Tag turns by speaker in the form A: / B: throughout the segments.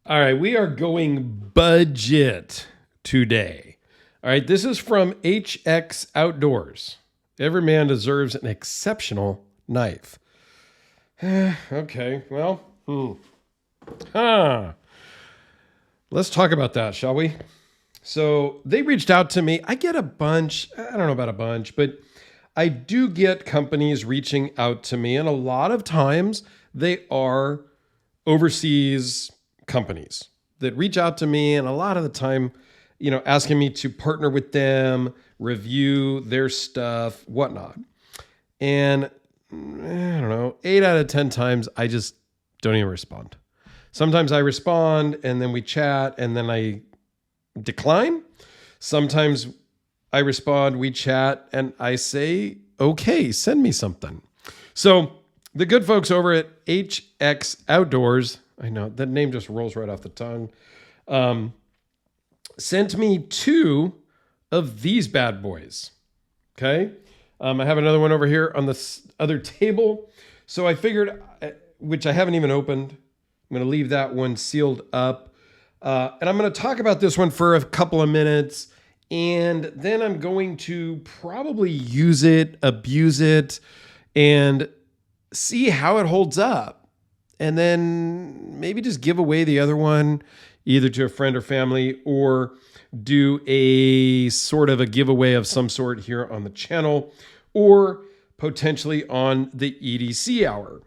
A: All right, we are going budget today. All right, this is from HX Outdoors. Every man deserves an exceptional knife. Okay, well, let's talk about that, shall we? So they reached out to me. I get a bunch, I don't know about a bunch, but I do get companies reaching out to me, and a lot of times they are overseas companies that reach out to me, and a lot of the time, asking me to partner with them, review their stuff, whatnot. And I don't know, 8 out of 10 times, I just don't even respond. Sometimes I respond and then we chat and then I decline. Sometimes I respond, we chat, and I say, okay, send me something. So the good folks over at HX Outdoors, I know that name just rolls right off the tongue, sent me two of these bad boys. Okay. I have another one over here on this other table. So I figured, which I haven't even opened, I'm going to leave that one sealed up. And I'm going to talk about this one for a couple of minutes. And then I'm going to probably use it, abuse it, and see how it holds up. And then maybe just give away the other one, either to a friend or family, or do a sort of a giveaway of some sort here on the channel, or potentially on the EDC hour.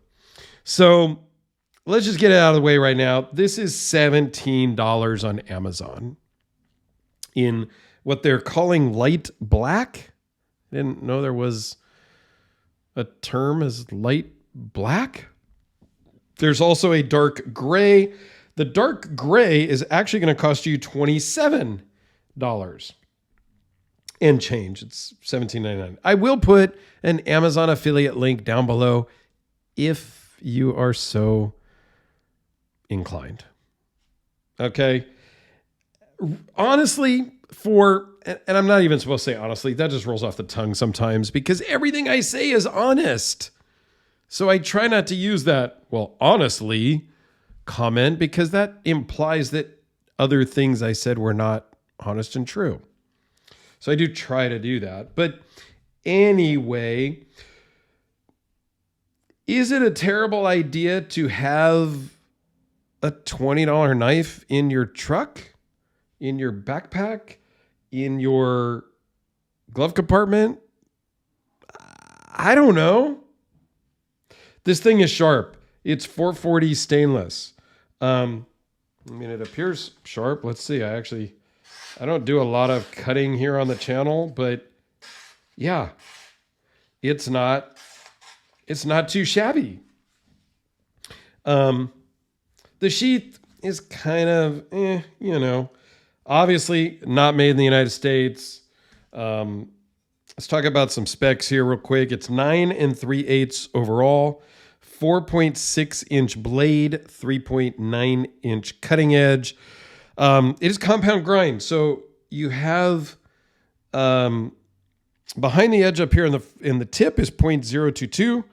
A: So let's just get it out of the way right now. This is $17 on Amazon in what they're calling light black. I didn't know there was a term as light black. There's also a dark gray. The dark gray is actually going to cost you $27 and change. It's $17.99. I will put an Amazon affiliate link down below if you are so inclined. Okay. Honestly, and I'm not even supposed to say honestly, that just rolls off the tongue sometimes because everything I say is honest. So I try not to use that, well, honestly comment, because that implies that other things I said were not honest and true. So I do try to do that. But anyway, is it a terrible idea to have a $20 knife in your truck, in your backpack, in your glove compartment? I don't know. This thing is sharp. It's 440 stainless. It appears sharp. Let's see. I don't do a lot of cutting here on the channel, but yeah, it's not too shabby. The sheath is kind of, obviously not made in the United States. Let's talk about some specs here real quick. It's 9 3/8 overall, 4.6 inch blade, 3.9 inch cutting edge. It is compound grind. So you have, behind the edge up here in the tip is 0.022,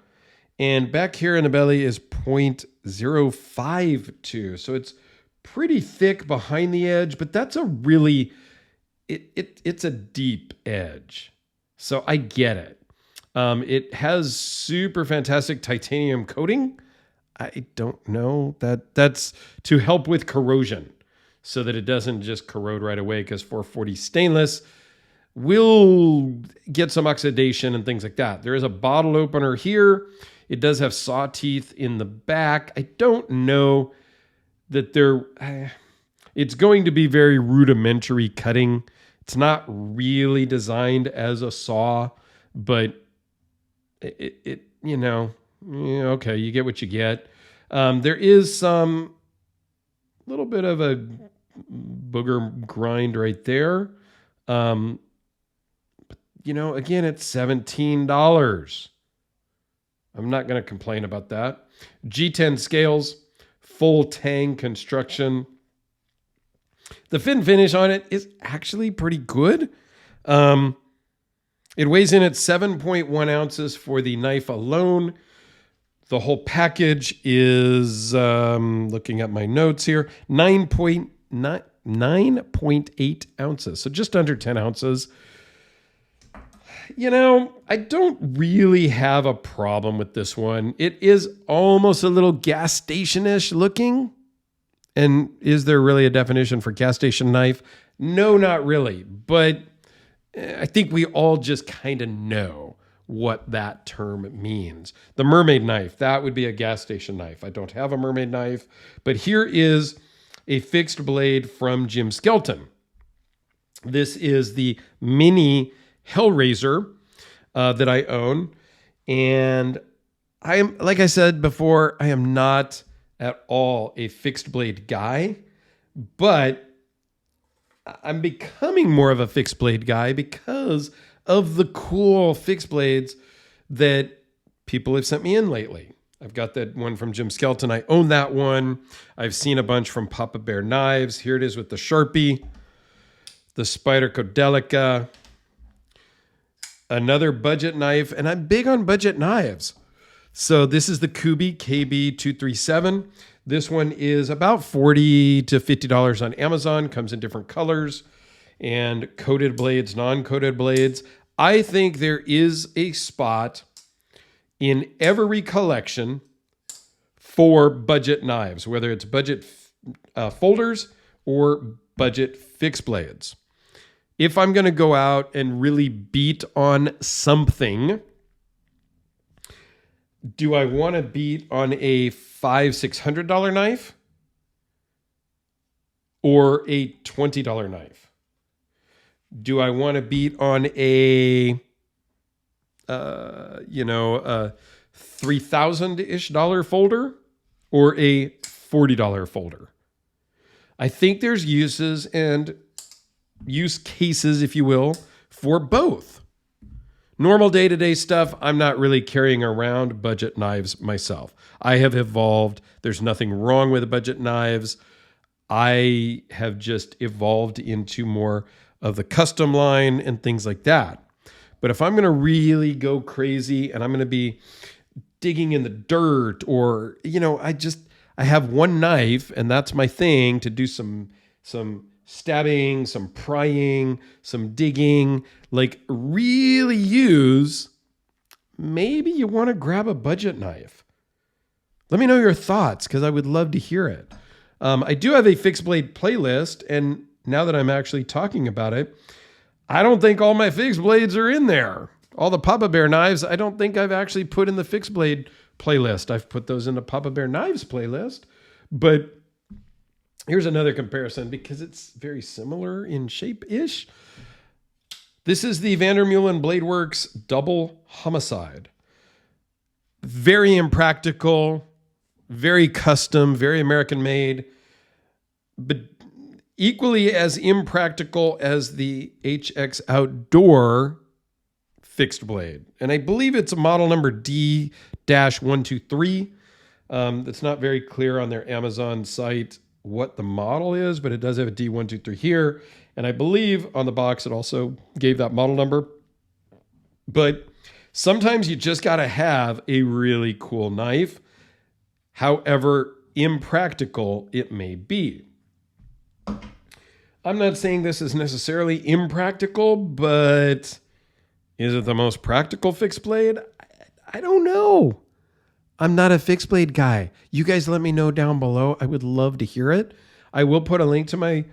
A: and back here in the belly is 0.052. So it's pretty thick behind the edge, but that's a really, it's a deep edge. So I get it. It has super fantastic titanium coating. I don't know that's to help with corrosion so that it doesn't just corrode right away, because 440 stainless will get some oxidation and things like that. There is a bottle opener here. It does have saw teeth in the back. I don't know that it's going to be very rudimentary cutting. It's not really designed as a saw, but okay, you get what you get. There is some little bit of a booger grind right there. Again, it's $17. I'm not going to complain about that. G10 scales, full tang construction. The fit and finish on it is actually pretty good. It weighs in at 7.1 ounces for the knife alone. The whole package is, looking at my notes here, 9.8 ounces. So just under 10 ounces. You know, I don't really have a problem with this one. It is almost a little gas station-ish looking. And is there really a definition for gas station knife? No, not really. But I think we all just kind of know what that term means. The mermaid knife, that would be a gas station knife. I don't have a mermaid knife, but here is a fixed blade from Jim Skelton. This is the mini Hellraiser that I own. And I am, like I said before, I am not at all a fixed blade guy, but I'm becoming more of a fixed blade guy because of the cool fixed blades that people have sent me in lately. I've got that one from Jim Skelton. I own that one. I've seen a bunch from Papa Bear Knives. Here it is with the Sharpie, the Spyderco Delica, another budget knife, and I'm big on budget knives. So this is the Kubi KB237. This one is about $40 to $50 on Amazon. Comes in different colors and coated blades, non-coated blades. I think there is a spot in every collection for budget knives, whether it's budget folders or budget fixed blades. If I'm going to go out and really beat on something, do I want to beat on a $500-$600 knife or a $20 knife? Do I want to beat on a $3,000-ish folder or a $40 folder? I think there's uses and use cases, if you will, for both. Normal day-to-day stuff, I'm not really carrying around budget knives myself. I have evolved. There's nothing wrong with budget knives. I have just evolved into more of the custom line and things like that. But if I'm going to really go crazy and I'm going to be digging in the dirt or, I have one knife and that's my thing to do some stabbing, some prying, some digging, like really use, maybe you want to grab a budget knife. Let me know your thoughts because I would love to hear it. I do have a fixed blade playlist, and now that I'm actually talking about it, I don't think all my fixed blades are in there. All the Papa Bear knives, I don't think I've actually put in the fixed blade playlist. I've put those in the Papa Bear Knives playlist, but here's another comparison because it's very similar in shape-ish. This is the Vandermeulen Blade Works Double Homicide. Very impractical, very custom, very American-made, but equally as impractical as the HX Outdoor fixed blade. And I believe it's a model number D-123. It's not very clear on their Amazon site what the model is, but it does have a D-123 here. And I believe on the box it also gave that model number. But sometimes you just got to have a really cool knife, however impractical it may be. I'm not saying this is necessarily impractical, but is it the most practical fixed blade? I don't know. I'm not a fixed blade guy. You guys let me know down below. I would love to hear it. I will put a link to my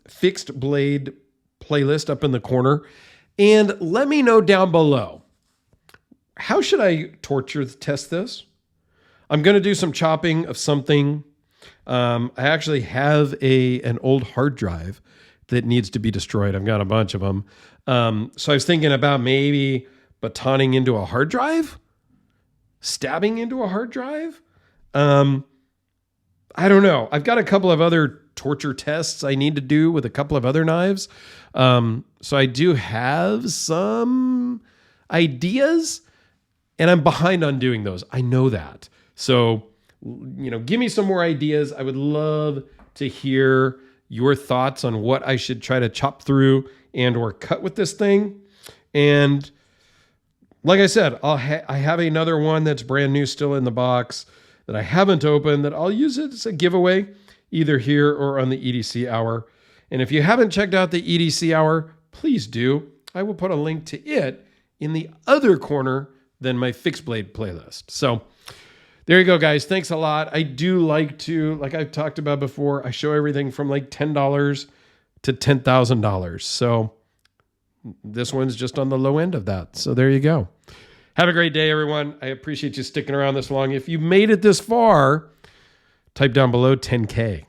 A: fixed blade playlist up in the corner. And let me know down below, how should I torture test this? I'm going to do some chopping of something. I actually have an old hard drive that needs to be destroyed. I've got a bunch of them. So I was thinking about maybe batoning into a hard drive, stabbing into a hard drive. I don't know. I've got a couple of other torture tests I need to do with a couple of other knives. So I do have some ideas, and I'm behind on doing those. I know that. So, give me some more ideas. I would love to hear your thoughts on what I should try to chop through and or cut with this thing. And like I said, I have another one that's brand new still in the box that I haven't opened that I'll use it as a giveaway either here or on the EDC hour. And if you haven't checked out the EDC hour, please do. I will put a link to it in the other corner than my fixed blade playlist. So there you go, guys. Thanks a lot. I do like to, like I've talked about before, I show everything from like $10 to $10,000. So this one's just on the low end of that. So there you go. Have a great day, everyone. I appreciate you sticking around this long. If you made it this far, type down below 10K.